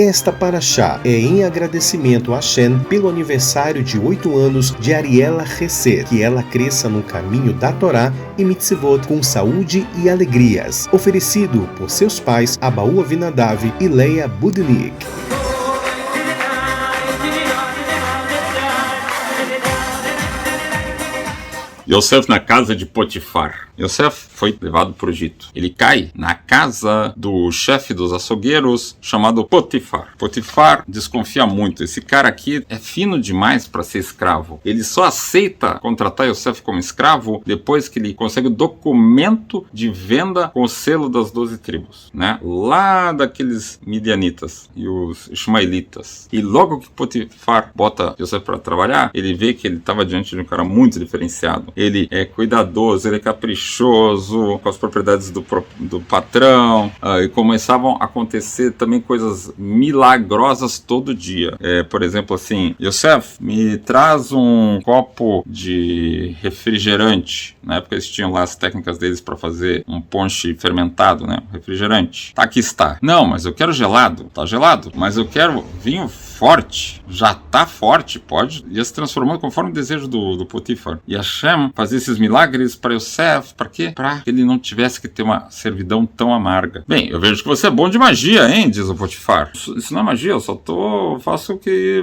Esta paraxá é em agradecimento a Hashem pelo aniversário de 8 anos de Ariela Hesed, que ela cresça no caminho da Torá e mitzvot com saúde e alegrias, oferecido por seus pais Abaú Avinadav e Leia Budnik. Yosef na casa de Potifar. Yosef foi levado para o Egito. Ele cai na casa do chefe dos açougueiros chamado Potifar. Potifar desconfia muito. Esse cara aqui é fino demais para ser escravo. Ele só aceita contratar Yosef como escravo depois que ele consegue o documento de venda com o selo das 12 tribos, né? Lá daqueles midianitas e os ismaelitas. E logo que Potifar bota Yosef para trabalhar, ele vê que ele estava diante de um cara muito diferenciado. Ele é cuidadoso, ele é caprichoso com as propriedades do patrão, e começavam a acontecer também coisas milagrosas todo dia. Por exemplo, assim, Yosef, me traz um copo de refrigerante. Na época eles tinham lá as técnicas deles para fazer um ponche fermentado, né? Refrigerante. Tá, aqui está. Não, mas eu quero gelado. Tá gelado. Mas eu quero vinho forte. Já tá forte, pode. Ia se transformando conforme o desejo do Potifar. E Hashem fazia esses milagres para Yosef. Para quê? Para que ele não tivesse que ter uma servidão tão amarga. Bem, eu vejo que você é bom de magia, hein? Diz o Potifar. Isso não é magia, eu só faço o que,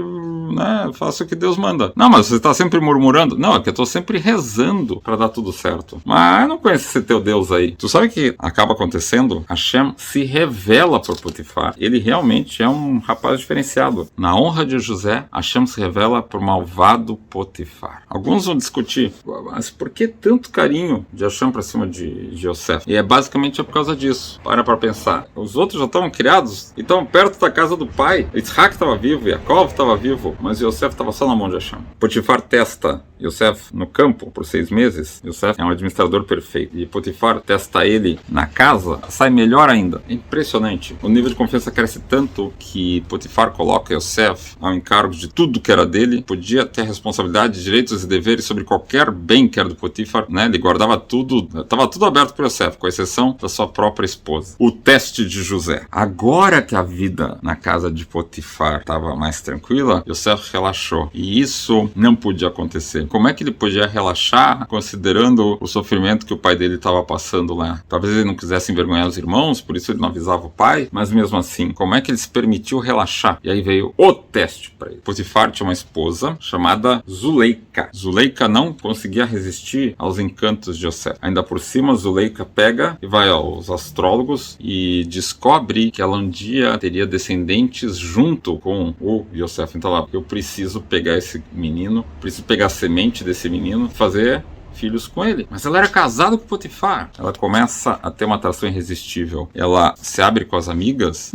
né? Faço o que Deus manda. Não, mas você tá sempre murmurando. Não, é que eu tô sempre rezando para dar tudo certo. Mas eu não conheço esse teu Deus aí. Tu sabe o que acaba acontecendo? Hashem se revela por Potifar. Ele realmente é um rapaz diferenciado. Na honra de José, Hashem se revela por malvado Potifar. Alguns vão discutir, mas por que tanto carinho de Hashem para cima de Yosef? E basicamente por causa disso. Para pensar. Os outros já estavam criados e estavam perto da casa do pai. Yitzhak estava vivo, Yaakov estava vivo, mas Yosef estava só na mão de Hashem. Potifar testa Yosef no campo por 6 meses. Yosef é um administrador perfeito. E Potifar testa ele na casa, sai melhor ainda. É impressionante. O nível de confiança cresce tanto que Potifar coloca Yosef ao encargo de tudo que era dele. Podia ter responsabilidade, direitos e deveres sobre qualquer bem que era do Potifar, né? Ele guardava tudo, estava tudo aberto para Yosef, com exceção da sua própria esposa. O teste de José. Agora que a vida na casa de Potifar estava mais tranquila, Yosef relaxou. E isso não podia acontecer. Como é que ele podia relaxar considerando o sofrimento que o pai dele estava passando lá? Talvez ele não quisesse envergonhar os irmãos, por isso ele não avisava o pai, mas mesmo assim, como é que ele se permitiu relaxar? E aí veio o teste para ele. Potifar tinha uma esposa chamada Zuleika. Zuleika não conseguia resistir aos encantos de Yosef. Ainda por cima, Zuleika pega e vai aos astrólogos e descobre que ela um dia teria descendentes junto com o Yosef. Então lá, eu preciso pegar esse menino, preciso pegar a semente desse menino, fazer filhos com ele. Mas ela era casada com Potifar. Ela começa a ter uma atração irresistível. Ela se abre com as amigas.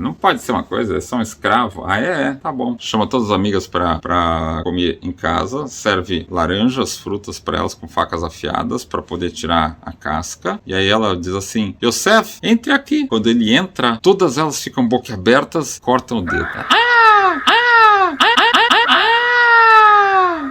Não pode ser uma coisa, é só um escravo. Tá bom. Chama todas as amigas pra comer em casa, serve laranjas, frutas pra elas com facas afiadas pra poder tirar a casca. E aí ela diz assim, Yosef, entre aqui. Quando ele entra, todas elas ficam boquiabertas, cortam o dedo.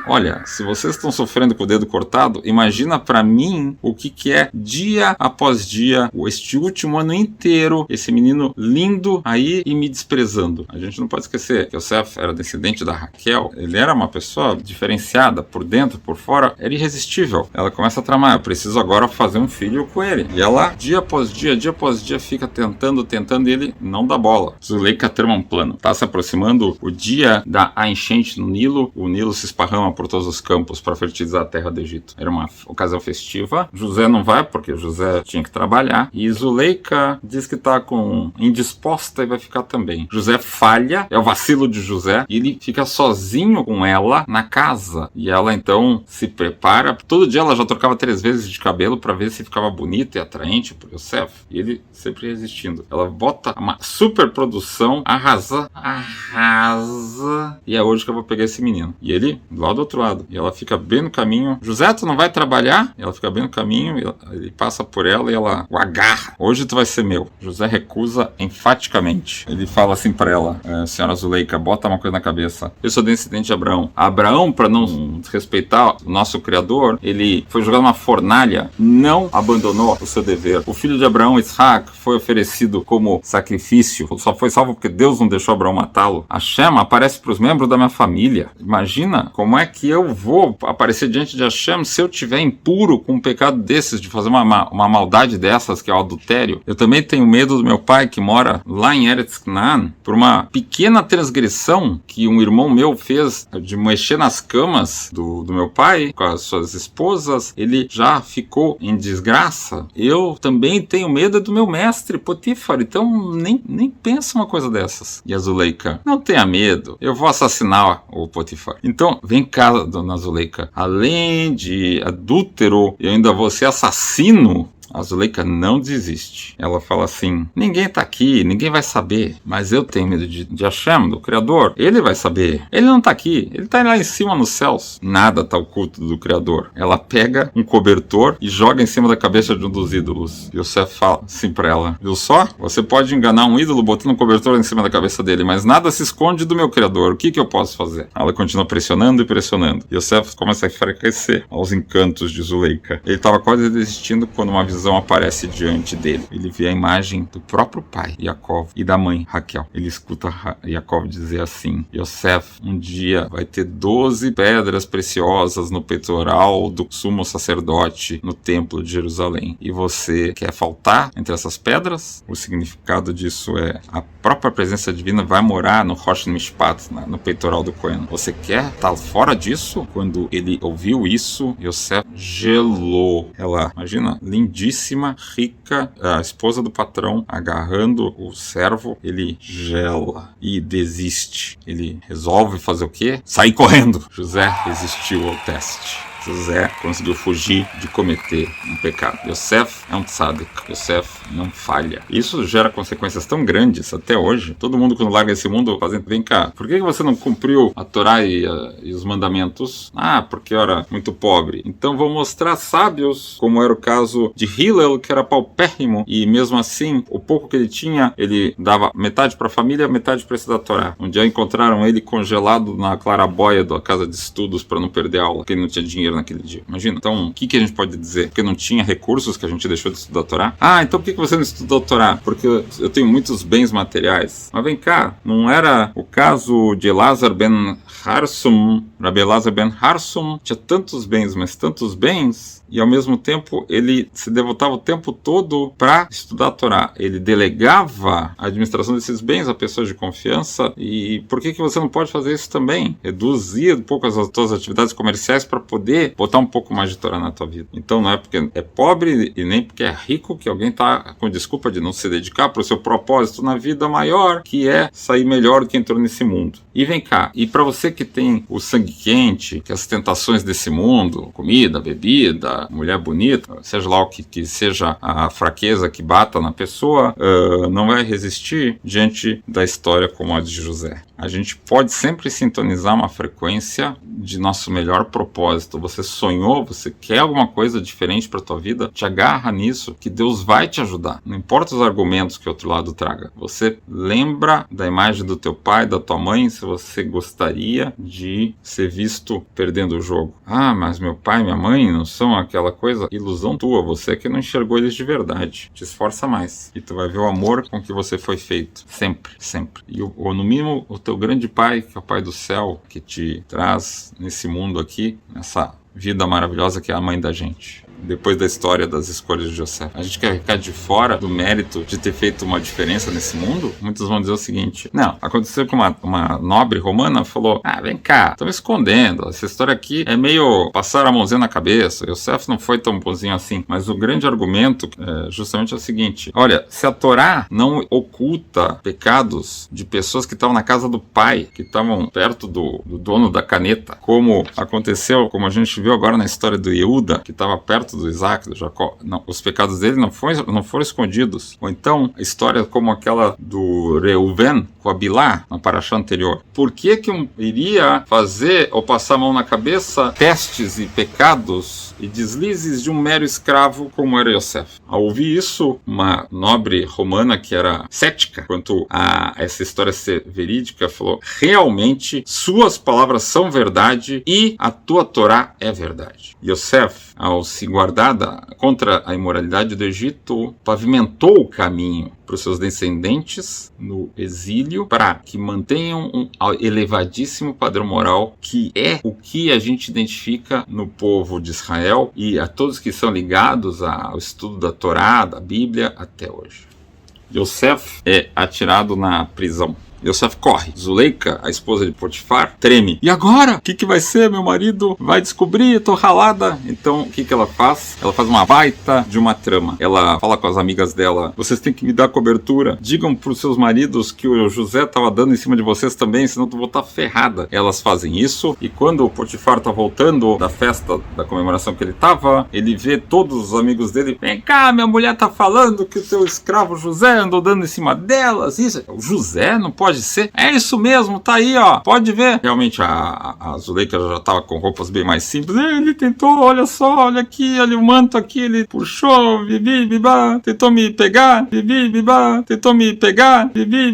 Olha, se vocês estão sofrendo com o dedo cortado, imagina pra mim o que é dia após dia, este último ano inteiro, esse menino lindo aí e me desprezando. A gente não pode esquecer que Yosef era descendente da Raquel, ele era uma pessoa diferenciada, por dentro, por fora, era irresistível. Ela começa a tramar, eu preciso agora fazer um filho com ele. E ela, dia após dia, fica tentando e ele não dá bola. Zuleika trama um plano. Tá se aproximando o dia da enchente no Nilo, o Nilo se esparrama por todos os campos para fertilizar a terra do Egito. Era uma ocasião festiva. José não vai porque José tinha que trabalhar. E Zuleika diz que está indisposta e vai ficar também. José falha, é o vacilo de José, e ele fica sozinho com ela na casa. E ela então se prepara. Todo dia ela já trocava 3 vezes de cabelo para ver se ficava bonita e atraente para Yosef. E ele sempre resistindo. Ela bota uma super produção, arrasa. E é hoje que eu vou pegar esse menino. E ele, lá do outro lado. E ela fica bem no caminho. José, tu não vai trabalhar? E ela fica bem no caminho, ele passa por ela e ela o agarra. Hoje tu vai ser meu. José recusa enfaticamente. Ele fala assim pra ela, senhora Zuleika, bota uma coisa na cabeça. Eu sou descendente de Abraão. Abraão, para não respeitar o nosso Criador, ele foi jogado numa fornalha, não abandonou o seu dever. O filho de Abraão, Isaac, foi oferecido como sacrifício, só foi salvo porque Deus não deixou Abraão matá-lo. Hashem aparece para os membros da minha família. Imagina como é que eu vou aparecer diante de Hashem se eu estiver impuro com um pecado desses, de fazer uma maldade dessas, que é o adultério. Eu também tenho medo do meu pai, que mora lá em Eretz Canaan, por uma pequena transgressão que um irmão meu fez de mexer nas camas do meu pai com as suas esposas. Ele já ficou em desgraça. Eu também tenho medo do meu mestre Potifar, então nem pensa uma coisa dessas. E a Zuleika, não tenha medo, eu vou assassinar o Potifar. Então, vem cá, dona Zuleika, além de adúltero, eu ainda vou ser assassino. A Zuleika não desiste. Ela fala assim, ninguém tá aqui, ninguém vai saber, mas eu tenho medo de Hashem, do Criador. Ele vai saber. Ele não tá aqui, ele tá lá em cima nos céus. Nada tá oculto do Criador. Ela pega um cobertor e joga em cima da cabeça de um dos ídolos. E o Yosef fala assim pra ela, viu só? Você pode enganar um ídolo botando um cobertor em cima da cabeça dele, mas nada se esconde do meu Criador. O que eu posso fazer? Ela continua pressionando e pressionando. E o Yosef começa a enfraquecer aos encantos de Zuleika. Ele tava quase desistindo quando uma visão aparece diante dele. Ele vê a imagem do próprio pai, Yaakov, e da mãe, Raquel. Ele escuta Yaakov dizer assim, Yosef, um dia vai ter 12 pedras preciosas no peitoral do sumo sacerdote no templo de Jerusalém. E você quer faltar entre essas pedras? O significado disso é a própria presença divina vai morar no Rosh Mishpat, no peitoral do Cohen. Você quer estar fora disso? Quando ele ouviu isso, Yosef gelou. Ela, imagina, lindíssima, rica, a esposa do patrão agarrando o servo, ele gela e desiste. Ele resolve fazer o quê? Sair correndo. José resistiu ao teste. José conseguiu fugir de cometer um pecado. Yosef é um tzadik. Yosef não falha. Isso gera consequências tão grandes até hoje. Todo mundo, quando larga esse mundo, fazendo, vem cá, por que você não cumpriu a Torá e os mandamentos? Ah, porque eu era muito pobre. Então vou mostrar sábios, como era o caso de Hillel, que era paupérrimo, e mesmo assim, o pouco que ele tinha, ele dava metade para a família, metade para estudar a Torá. Um dia encontraram ele congelado na clarabóia da casa de estudos para não perder a aula, porque ele não tinha dinheiro naquele dia. Imagina. Então, o que a gente pode dizer? Porque não tinha recursos que a gente deixou de estudar a Torá? Ah, então por que você não estudou a Torá? Porque eu tenho muitos bens materiais. Mas vem cá, não era o caso de Elazar ben Harsum, Rabi Elazar ben Harsum, tinha tantos bens, mas tantos bens, e ao mesmo tempo ele se devotava o tempo todo para estudar a Torá. Ele delegava a administração desses bens a pessoas de confiança. E por que você não pode fazer isso também? Reduzir um pouco as tuas atividades comerciais para poder botar um pouco mais de Torá na tua vida. Então não é porque é pobre e nem porque é rico que alguém está com desculpa de não se dedicar para o seu propósito na vida maior, que é sair melhor do que entrou nesse mundo. E vem cá, e para você que tem o sangue quente, que as tentações desse mundo, comida, bebida, mulher bonita, seja lá o que seja a fraqueza que bata na pessoa, não vai resistir diante da história como a de José. A gente pode sempre sintonizar uma frequência de nosso melhor propósito. Você sonhou, você quer alguma coisa diferente para a tua vida? Te agarra nisso, que Deus vai te ajudar. Não importa os argumentos que o outro lado traga. Você lembra da imagem do teu pai, da tua mãe, se você gostaria de ser visto perdendo o jogo. Ah, mas meu pai e minha mãe não são aquela coisa. Ilusão tua, você que não enxergou eles de verdade. Te esforça mais e tu vai ver o amor com que você foi feito. Sempre, sempre. Ou no mínimo, o teu grande pai, que é o pai do céu, que te traz nesse mundo aqui, nessa vida maravilhosa que é a mãe da gente. Depois da história das escolhas de José, a gente quer ficar de fora do mérito de ter feito uma diferença nesse mundo? Muitos vão dizer o seguinte: não, aconteceu que uma nobre romana falou, vem cá, estão me escondendo, essa história aqui é meio passar a mãozinha na cabeça, José não foi tão bonzinho assim. Mas o grande argumento justamente é o seguinte: olha, se a Torá não oculta pecados de pessoas que estavam na casa do pai, que estavam perto do dono da caneta, como aconteceu, como a gente viu agora na história do Yehuda, que estava perto neto do Isaac, do Jacó, não, os pecados dele não foram escondidos. Ou então, história como aquela do Reuven com a Bilá, na paraxá anterior. Por que iria fazer ou passar a mão na cabeça testes e pecados e deslizes de um mero escravo como era Yosef? Ao ouvir isso, uma nobre romana que era cética quanto a essa história ser verídica, falou: realmente suas palavras são verdade e a tua Torá é verdade. Yosef, ao se guardar contra a imoralidade do Egito, pavimentou o caminho para os seus descendentes no exílio, para que mantenham um elevadíssimo padrão moral, que é o que a gente identifica no povo de Israel e a todos que são ligados ao estudo da Torá, da Bíblia, até hoje. Yosef é atirado na prisão. Yosef corre. Zuleika, a esposa de Potifar, treme. E agora? O que vai ser? Meu marido vai descobrir, tô ralada. Então, o que ela faz? Ela faz uma baita de uma trama. Ela fala com as amigas dela: vocês têm que me dar cobertura. Digam pros seus maridos que o José tava dando em cima de vocês também, senão eu vou estar ferrada. Elas fazem isso, e quando o Potifar tá voltando da festa, da comemoração que ele tava, ele vê todos os amigos dele: vem cá, minha mulher tá falando que o teu escravo José andou dando em cima delas. Isso, o José não pode ser? É isso mesmo, tá aí, ó, pode ver. Realmente a Zuleika já tava com roupas bem mais simples. Ele tentou, olha só, olha aqui, olha o manto aqui, ele puxou, bibi, bibá, tentou me pegar, bibi, bibá, tentou me pegar, bibi,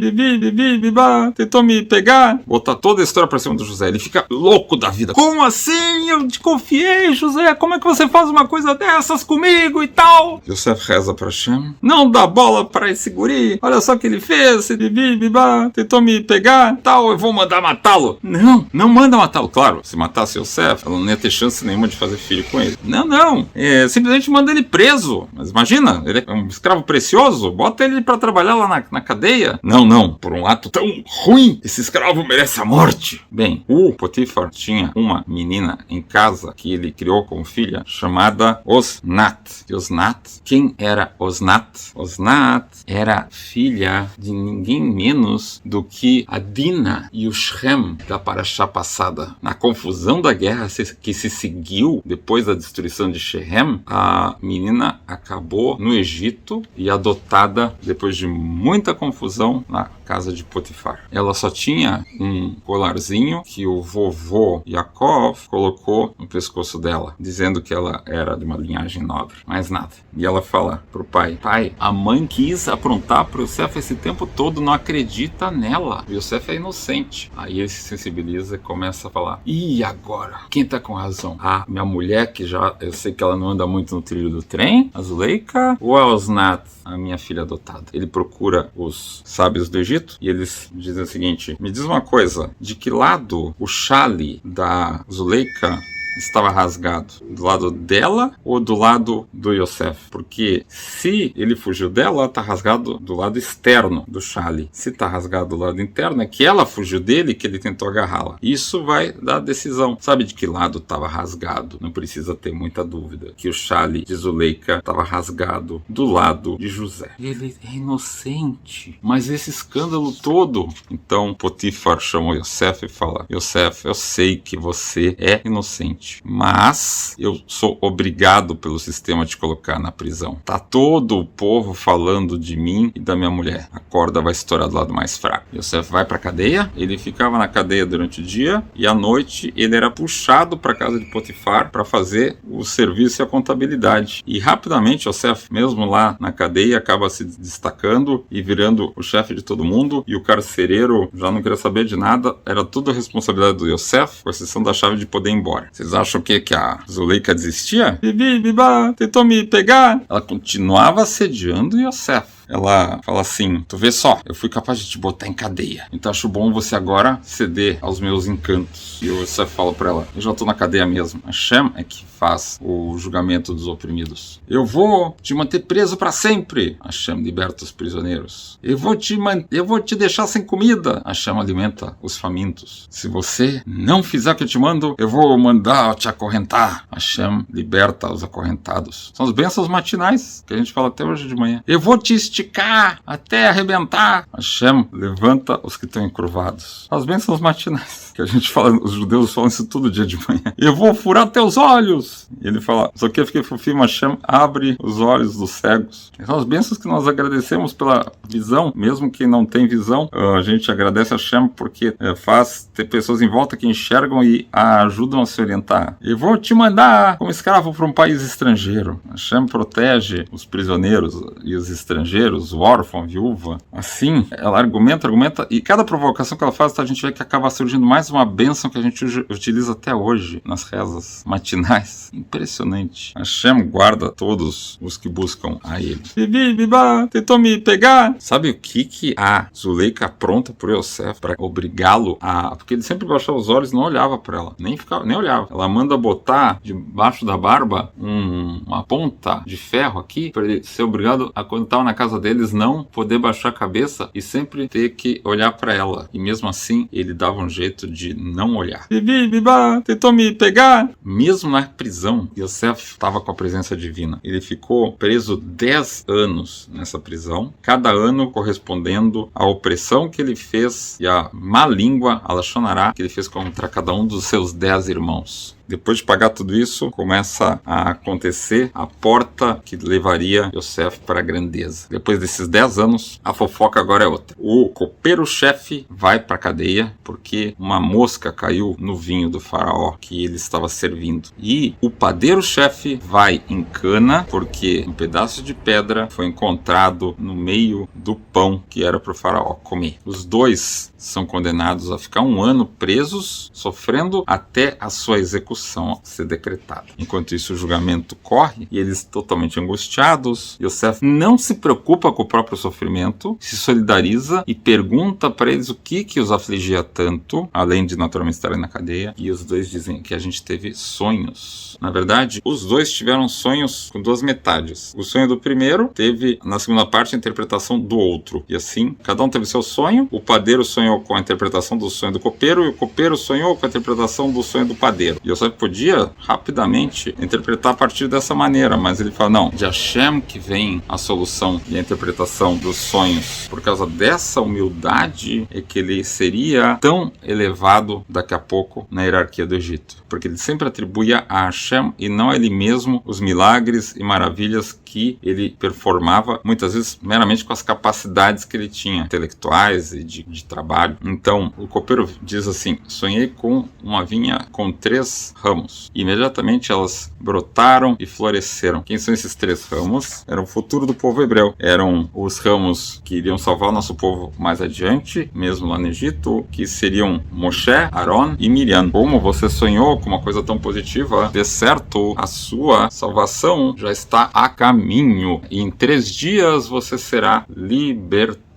bibá, tentou me pegar. Botar toda a história pra cima do José. Ele fica louco da vida. Como assim? Eu te confiei, José, como é que você faz uma coisa dessas comigo e tal? Yosef reza pra Hashem: não dá bola pra esse guri, olha só o que ele fez, bibi, bibá, tentou me pegar, tal, eu vou mandar matá-lo. Não manda matá-lo. Claro, se matasse Yosef, ela não ia ter chance nenhuma de fazer filho com ele. Não. Simplesmente manda ele preso. Mas imagina, ele é um escravo precioso, bota ele pra trabalhar lá na cadeia. Não, por um ato tão ruim, esse escravo merece a morte. Bem, o Potifar tinha uma menina em casa que ele criou como filha, chamada Osnat. E Osnat, quem era Osnat? Osnat era filha de ninguém menos do que a Dina e o Shem da paraxá passada. Na confusão da guerra que se seguiu depois da destruição de Shem, a menina acabou no Egito e adotada depois de muita confusão na casa de Potifar. Ela só tinha um colarzinho que o vovô Yaakov colocou no pescoço dela, dizendo que ela era de uma linhagem nobre. Mais nada. E ela fala pro pai: pai, a mãe quis aprontar pro Yosef esse tempo todo, não acredita nela. O Yosef é inocente. Aí ele se sensibiliza e começa a falar: e agora? Quem tá com razão? A minha mulher, que já eu sei que ela não anda muito no trilho do trem, a Zuleika, ou a Osnat, a minha filha adotada? Ele procura os sábios do Egito e eles dizem o seguinte: me diz uma coisa, de que lado o chale da Zuleika estava rasgado? Do lado dela ou do lado do Yosef? Porque se ele fugiu dela, está rasgado do lado externo do chale. Se está rasgado do lado interno, é que ela fugiu dele, que ele tentou agarrá-la. Isso vai dar a decisão. Sabe de que lado estava rasgado? Não precisa ter muita dúvida que o chale de Zuleika estava rasgado do lado de José. Ele é inocente. Mas esse escândalo todo... Então Potifar chamou Yosef e fala: Yosef, eu sei que você é inocente, mas eu sou obrigado pelo sistema a te colocar na prisão. Tá todo o povo falando de mim e da minha mulher. A corda vai estourar do lado mais fraco. Yosef vai pra cadeia, ele ficava na cadeia durante o dia e à noite ele era puxado pra casa de Potifar para fazer o serviço e a contabilidade. E rapidamente Yosef, mesmo lá na cadeia, acaba se destacando e virando o chefe de todo mundo, e o carcereiro já não queria saber de nada, era tudo a responsabilidade do Yosef, com exceção da chave de poder ir embora. Vocês acham que a Zuleika desistia? Bibi, bibá, tentou me pegar. Ela continuava assediando Yosef. Ela fala assim: tu vê só, eu fui capaz de te botar em cadeia, então acho bom você agora ceder aos meus encantos. E o Yosef fala pra ela: eu já tô na cadeia mesmo. Hashem é que faz o julgamento dos oprimidos. Eu vou te manter preso pra sempre. Hashem liberta os prisioneiros. Eu vou te deixar sem comida. Hashem alimenta os famintos. Se você não fizer o que eu te mando, eu vou mandar te acorrentar. Hashem liberta os acorrentados. São as bênçãos matinais que a gente fala até hoje de manhã. Eu vou te estimular esticar até arrebentar. Hashem levanta os que estão encurvados. As bênçãos matinais, que a gente fala, os judeus falam isso todo dia de manhã. Eu vou furar teus olhos. E ele fala, só que eu fiquei fofinho, Hashem abre os olhos dos cegos. São as bênçãos que nós agradecemos pela visão, mesmo quem não tem visão, a gente agradece a Hashem porque faz ter pessoas em volta que enxergam e ajudam a se orientar. Eu vou te mandar como escravo para um país estrangeiro. Hashem protege os prisioneiros e os estrangeiros, o órfão, a viúva. Assim, ela argumenta, e cada provocação que ela faz, a gente vê que acaba surgindo mais uma bênção que a gente utiliza até hoje nas rezas matinais. Impressionante. Hashem guarda todos os que buscam a ele. Bibi, Bibá, tentou me pegar. Sabe o que a Zuleika apronta pro Yosef para obrigá-lo a... Porque ele sempre baixava os olhos e não olhava para ela. Nem olhava. Ela manda botar debaixo da barba uma ponta de ferro aqui para ele ser obrigado a, quando estava na casa deles, não poder baixar a cabeça e sempre ter que olhar para ela. E mesmo assim, ele dava um jeito de não olhar. Bibi, Bibá, tentou me pegar. Mesmo na prisão, Yosef estava com a presença divina. Ele ficou preso 10 anos nessa prisão, cada ano correspondendo à opressão que ele fez e à má língua, a Lashon Hará, que ele fez contra cada um dos seus 10 irmãos. Depois de pagar tudo isso, começa a acontecer a porta que levaria Yosef para a grandeza. Depois desses 10 anos, a fofoca agora é outra. O copeiro-chefe vai para a cadeia porque uma mosca caiu no vinho do faraó que ele estava servindo. E o padeiro-chefe vai em cana porque um pedaço de pedra foi encontrado no meio do pão que era para o faraó comer. Os dois são condenados a ficar 1 ano presos, sofrendo até a sua execução ser decretada. Enquanto isso, o julgamento corre e eles totalmente angustiados. Yosef não se preocupa com o próprio sofrimento, se solidariza e pergunta para eles o que os afligia tanto, além de naturalmente estarem na cadeia. E os dois dizem que a gente teve sonhos. Na verdade, os dois tiveram sonhos com 2 metades. O sonho do primeiro teve, na segunda parte, a interpretação do outro. E assim, cada um teve seu sonho. O padeiro sonhou com a interpretação do sonho do copeiro e o copeiro sonhou com a interpretação do sonho do padeiro. E Yosef podia rapidamente interpretar a partir dessa maneira, mas ele fala, não, de Hashem que vem a solução e a interpretação dos sonhos. Por causa dessa humildade é que ele seria tão elevado daqui a pouco na hierarquia do Egito. Porque ele sempre atribuía a Hashem e não a ele mesmo os milagres e maravilhas que ele performava, muitas vezes meramente com as capacidades que ele tinha, intelectuais e de trabalho. Então, o copeiro diz assim, sonhei com uma vinha com 3 ramos. Imediatamente elas brotaram e floresceram. Quem são esses 3 ramos? Era o futuro do povo hebreu. Eram os ramos que iriam salvar o nosso povo mais adiante, mesmo lá no Egito, que seriam Moshe, Aaron e Miriam. Como você sonhou com uma coisa tão positiva, de certo, a sua salvação já está a caminho. E em 3 dias você será libertado.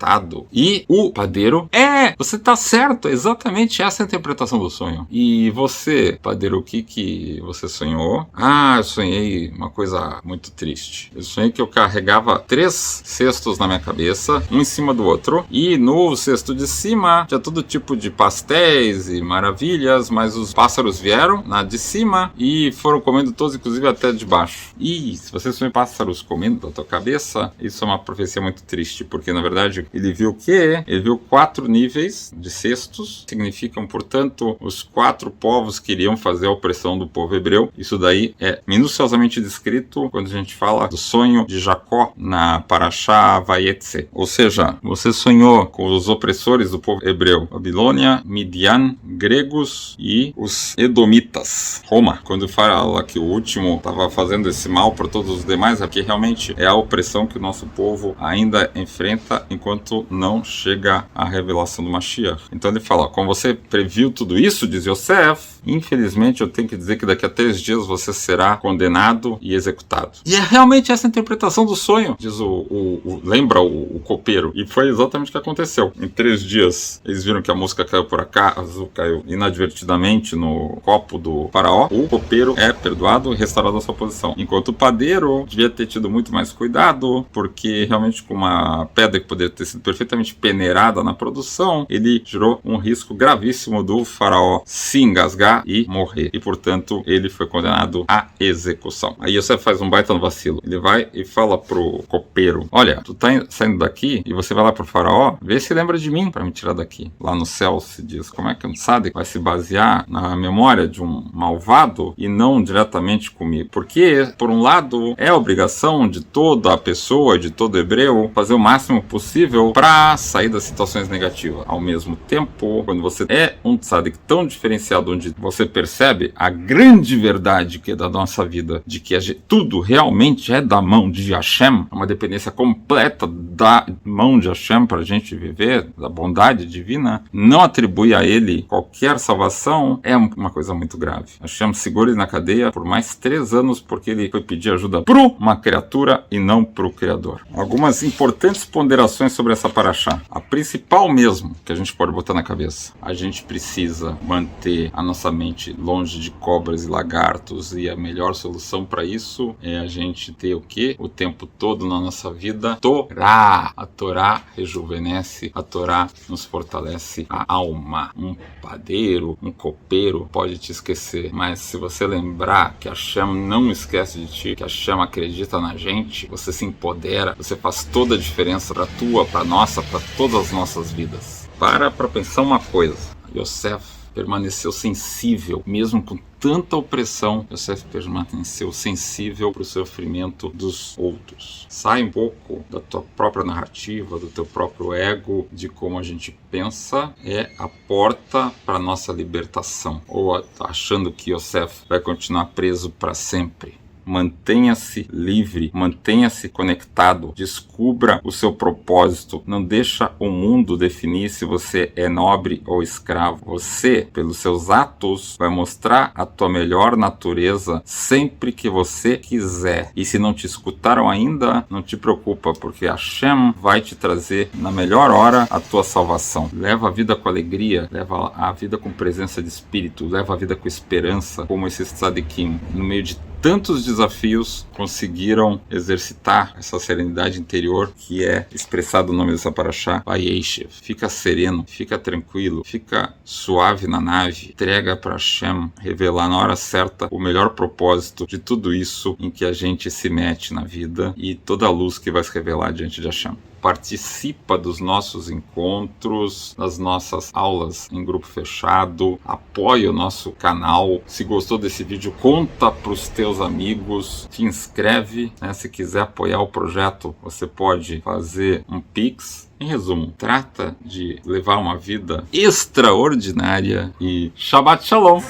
E o padeiro, você tá certo, exatamente essa é a interpretação do sonho. E você, padeiro, o que você sonhou? Eu sonhei uma coisa muito triste. Eu sonhei que eu carregava 3 cestos na minha cabeça, um em cima do outro, e no cesto de cima tinha todo tipo de pastéis e maravilhas, mas os pássaros vieram na de cima e foram comendo todos, inclusive até de baixo. E se você sonha pássaros comendo da tua cabeça, isso é uma profecia muito triste, porque na verdade ele viu o quê? Ele viu 4 níveis de cestos, significam, portanto, os 4 povos que iriam fazer a opressão do povo hebreu. Isso daí é minuciosamente descrito quando a gente fala do sonho de Jacó na Parashá Vayetze. Ou seja, você sonhou com os opressores do povo hebreu, Babilônia, Midian, gregos e os edomitas, Roma. Quando fala que o último estava fazendo esse mal para todos os demais, é porque realmente é a opressão que o nosso povo ainda enfrenta enquanto não chega a revelação do Mashiach. Então ele fala, como você previu tudo isso, diz Yosef, infelizmente eu tenho que dizer que daqui a 3 dias você será condenado e executado. E é realmente essa interpretação do sonho, diz lembra o copeiro. E foi exatamente o que aconteceu. Em 3 dias, eles viram que a mosca caiu por acaso, caiu inadvertidamente no copo do faraó. O copeiro é perdoado e restaurado à sua posição. Enquanto o padeiro devia ter tido muito mais cuidado, porque realmente com uma pedra que poderia ter ter sido perfeitamente peneirada na produção, ele gerou um risco gravíssimo do faraó se engasgar e morrer. E, portanto, ele foi condenado à execução. Aí Yosef faz um baita no vacilo. Ele vai e fala pro copeiro: olha, tu tá saindo daqui e você vai lá pro faraó, vê se lembra de mim para me tirar daqui. Lá no céu se diz, como é que um tzadik vai se basear na memória de um malvado e não diretamente comigo? Porque, por um lado, é obrigação de toda a pessoa, de todo hebreu, fazer o máximo possível para sair das situações negativas. Ao mesmo tempo, quando você é um tzadik tão diferenciado, onde você percebe a grande verdade que é da nossa vida, de que tudo realmente é da mão de Hashem, uma dependência completa da mão de Hashem para a gente viver, da bondade divina, não atribui a ele qualquer salvação, é uma coisa muito grave. Hashem segura ele na cadeia por mais 3 anos porque ele foi pedir ajuda para uma criatura e não para o Criador. Algumas importantes ponderações sobre essa paraxá. A principal mesmo que a gente pode botar na cabeça: a gente precisa manter a nossa mente longe de cobras e lagartos, e a melhor solução para isso é a gente ter o quê? O tempo todo na nossa vida Torá. A Torá rejuvenesce, a Torá nos fortalece a alma. Um padeiro, um copeiro pode te esquecer, mas se você lembrar que Hashem não esquece de ti, que Hashem acredita na gente, você se empodera, você faz toda a diferença para tua, para nossa, para todas as nossas vidas. Para pensar uma coisa: Yosef permaneceu sensível, mesmo com tanta opressão. Yosef permaneceu sensível para o sofrimento dos outros. Sai um pouco da tua própria narrativa, do teu próprio ego, de como a gente pensa é a porta para a nossa libertação. Ou achando que Yosef vai continuar preso para sempre. Mantenha-se livre, mantenha-se conectado, descubra o seu propósito, não deixa o mundo definir se você é nobre ou escravo. Você, pelos seus atos, vai mostrar a tua melhor natureza sempre que você quiser. E se não te escutaram ainda, não te preocupa, porque Hashem vai te trazer na melhor hora a tua salvação. Leva a vida com alegria, leva a vida com presença de espírito, leva a vida com esperança, como esses tzadikim, no meio de tantos desafios, conseguiram exercitar essa serenidade interior que é expressado no nome dessa paraxá, Vayeshev. Fica sereno, fica tranquilo, fica suave na nave, entrega para Hashem revelar na hora certa o melhor propósito de tudo isso em que a gente se mete na vida e toda a luz que vai se revelar diante de Hashem. Participa dos nossos encontros, das nossas aulas em grupo fechado, apoia o nosso canal. Se gostou desse vídeo, conta para os teus amigos, te inscreve, né? Se quiser apoiar o projeto, você pode fazer um Pix. Em resumo, trata de levar uma vida extraordinária e Shabbat Shalom!